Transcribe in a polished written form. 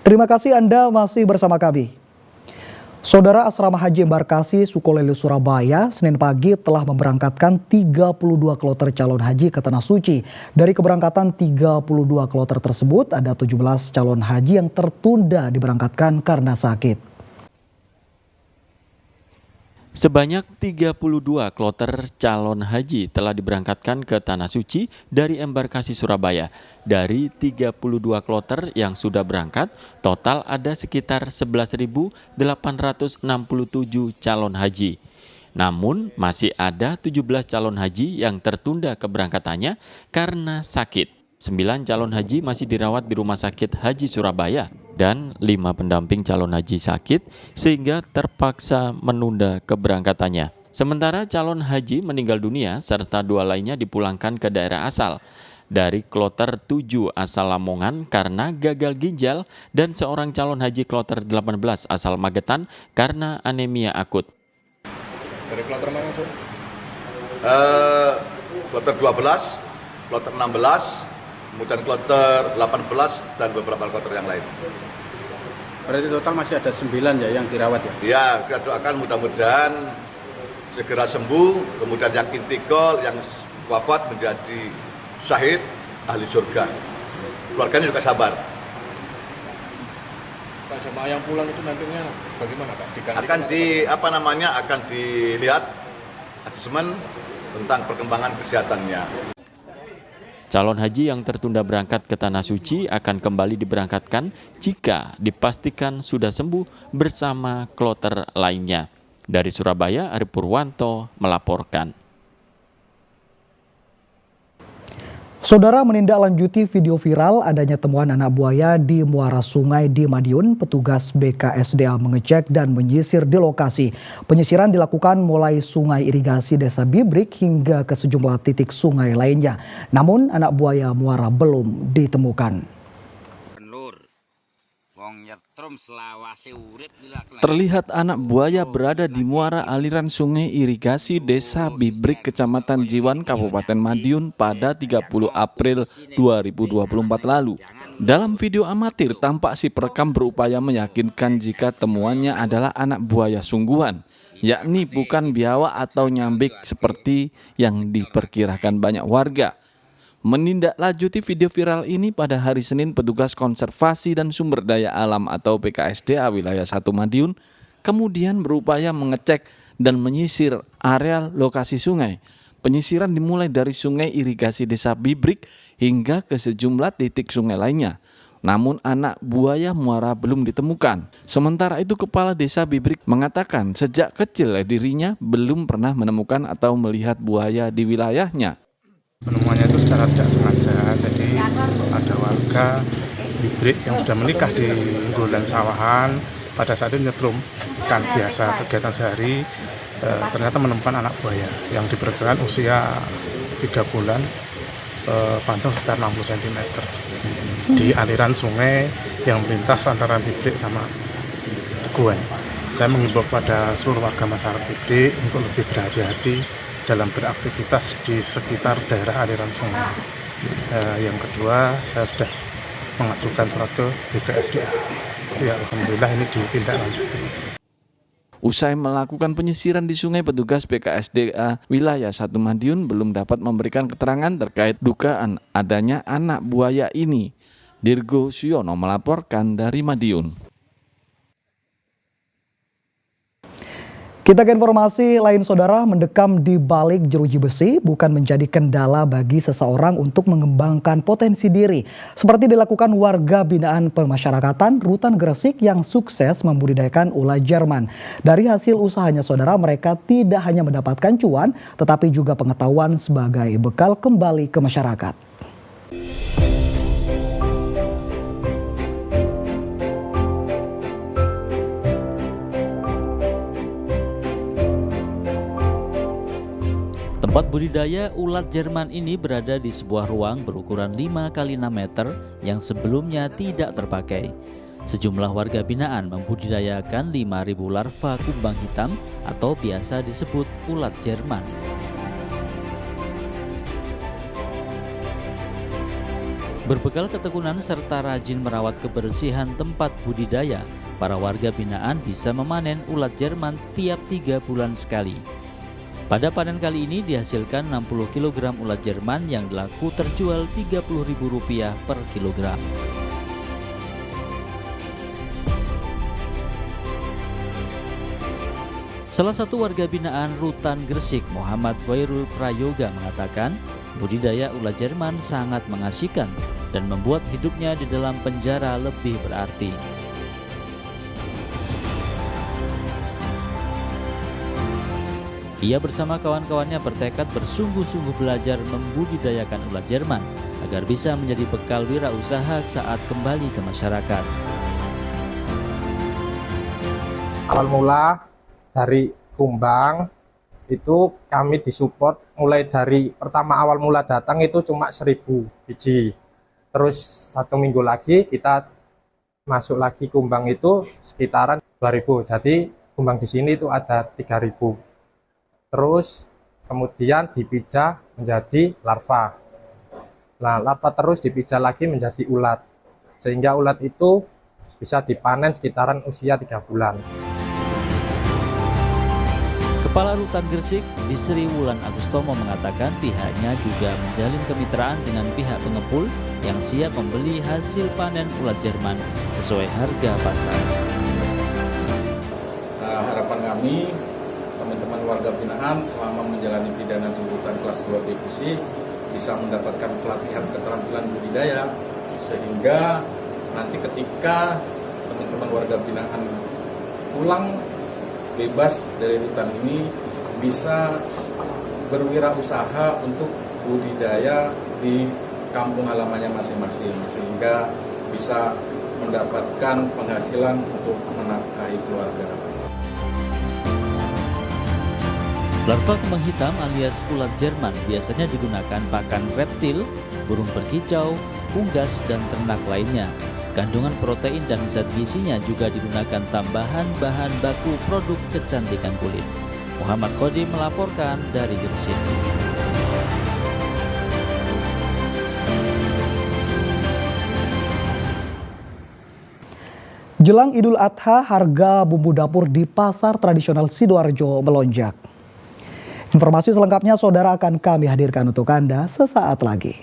Terima kasih Anda masih bersama kami. Saudara, Asrama Haji Embarkasi Sukolilo Surabaya Senin pagi telah memberangkatkan 32 kloter calon haji ke Tanah Suci. Dari keberangkatan 32 kloter tersebut, ada 17 calon haji yang tertunda diberangkatkan karena sakit. Sebanyak 32 kloter calon haji telah diberangkatkan ke Tanah Suci dari Embarkasi Surabaya. Dari 32 kloter yang sudah berangkat, total ada sekitar 11.867 calon haji. Namun masih ada 17 calon haji yang tertunda keberangkatannya karena sakit. 9 calon haji masih dirawat di Rumah Sakit Haji Surabaya dan 5 pendamping calon haji sakit sehingga terpaksa menunda keberangkatannya. Sementara calon haji meninggal dunia serta 2 lainnya dipulangkan ke daerah asal. Dari kloter 7 asal Lamongan karena gagal ginjal dan seorang calon haji kloter 18 asal Magetan karena anemia akut. Dari kloter mana, Sur? Kloter 12, kloter 16, kemudian kloter 18 dan beberapa kloter yang lain. Berarti total masih ada 9 ya yang dirawat ya? Ya, kita doakan mudah-mudahan segera sembuh, kemudian yang intikal, yang wafat menjadi syahid, ahli surga. Keluarganya juga sabar. Pak, jemaah yang pulang itu nantinya bagaimana, Pak? Akan dilihat asesmen tentang perkembangan kesehatannya. Calon haji yang tertunda berangkat ke Tanah Suci akan kembali diberangkatkan jika dipastikan sudah sembuh bersama kloter lainnya. Dari Surabaya, Ari Purwanto melaporkan. Saudara, menindaklanjuti video viral adanya temuan anak buaya di muara sungai di Madiun, petugas BKSDA mengecek dan menyisir di lokasi. Penyisiran dilakukan mulai sungai irigasi Desa Bibrik hingga ke sejumlah titik sungai lainnya. Namun anak buaya muara belum ditemukan. Terlihat anak buaya berada di muara aliran sungai irigasi Desa Bibrik, Kecamatan Jiwan, Kabupaten Madiun pada 30 April 2024 lalu. Dalam video amatir, tampak si perekam berupaya meyakinkan jika temuannya adalah anak buaya sungguhan, yakni bukan biawak atau nyambik seperti yang diperkirakan banyak warga. Menindaklanjuti video viral ini pada hari Senin, petugas konservasi dan sumber daya alam atau BKSDA wilayah 1 Madiun kemudian berupaya mengecek dan menyisir area lokasi sungai. Penyisiran dimulai dari sungai irigasi Desa Bibrik hingga ke sejumlah titik sungai lainnya. Namun anak buaya muara belum ditemukan. Sementara itu Kepala Desa Bibrik mengatakan sejak kecil dirinya belum pernah menemukan atau melihat buaya di wilayahnya. Penemuannya itu secara tidak sengaja, jadi ada warga Bibrik yang sudah menikah di Golan Sawahan pada saat itu nyetrum ikan biasa kegiatan sehari, ternyata menemukan anak buaya yang diperkirakan usia 3 bulan, panjang sekitar 60 cm di aliran sungai yang melintas antara Bibrik sama Teguan. Saya mengimbau pada seluruh warga masyarakat Bibrik untuk lebih berhati-hati dalam beraktivitas di sekitar daerah aliran sungai. Yang kedua, saya sudah mengajukan surat ke BKSDA. Ya, alhamdulillah ini ditindaklanjuti. Usai melakukan penyisiran di sungai, petugas BKSDA wilayah 1 Madiun belum dapat memberikan keterangan terkait dugaan adanya anak buaya ini. Dirgo Suyono melaporkan dari Madiun. Kita ke informasi lain, saudara. Mendekam di balik jeruji besi bukan menjadi kendala bagi seseorang untuk mengembangkan potensi diri. Seperti dilakukan warga binaan pemasyarakatan Rutan Gresik yang sukses membudidayakan ulat Jerman. Dari hasil usahanya, saudara, mereka tidak hanya mendapatkan cuan, tetapi juga pengetahuan sebagai bekal kembali ke masyarakat. Tempat budidaya ulat Jerman ini berada di sebuah ruang berukuran 5 x 6 meter yang sebelumnya tidak terpakai. Sejumlah warga binaan membudidayakan 5.000 larva kumbang hitam atau biasa disebut ulat Jerman. Berbekal ketekunan serta rajin merawat kebersihan tempat budidaya, para warga binaan bisa memanen ulat Jerman tiap 3 bulan sekali. Pada panen kali ini dihasilkan 60 kg ulat Jerman yang laku terjual Rp30.000 per kilogram. Salah satu warga binaan Rutan Gresik, Muhammad Khairul Prayoga mengatakan, budidaya ulat Jerman sangat mengasihkan dan membuat hidupnya di dalam penjara lebih berarti. Ia bersama kawan-kawannya bertekad bersungguh-sungguh belajar membudidayakan ulat Jerman agar bisa menjadi bekal wirausaha saat kembali ke masyarakat. Awal mula dari kumbang itu kami disupport mulai dari pertama awal mula datang itu cuma 1000 biji. Terus 1 minggu lagi kita masuk lagi kumbang itu sekitaran 2000. Jadi kumbang di sini itu ada 3000. Terus kemudian dipijah menjadi larva. Nah, larva terus dipijah lagi menjadi ulat. Sehingga ulat itu bisa dipanen sekitaran usia 3 bulan. Kepala Rutan Gresik, Bisri Wulan Agustomo mengatakan pihaknya juga menjalin kemitraan dengan pihak pengepul yang siap membeli hasil panen ulat Jerman sesuai harga pasar. Harapan kami, teman-teman warga binaan selama menjalani pidana di rutan kelas 2 Bekusi bisa mendapatkan pelatihan keterampilan budidaya, sehingga nanti ketika teman-teman warga binaan pulang bebas dari rutan ini bisa berwirausaha untuk budidaya di kampung halamannya masing-masing, sehingga bisa mendapatkan penghasilan untuk menafkahi keluarga. Larva kembang hitam alias ulat Jerman biasanya digunakan pakan reptil, burung berkicau, unggas, dan ternak lainnya. Kandungan protein dan zat gizinya juga digunakan tambahan bahan baku produk kecantikan kulit. Muhammad Khodim melaporkan dari Gresik. Jelang Idul Adha, harga bumbu dapur di pasar tradisional Sidoarjo melonjak. Informasi selengkapnya saudara akan kami hadirkan untuk Anda sesaat lagi.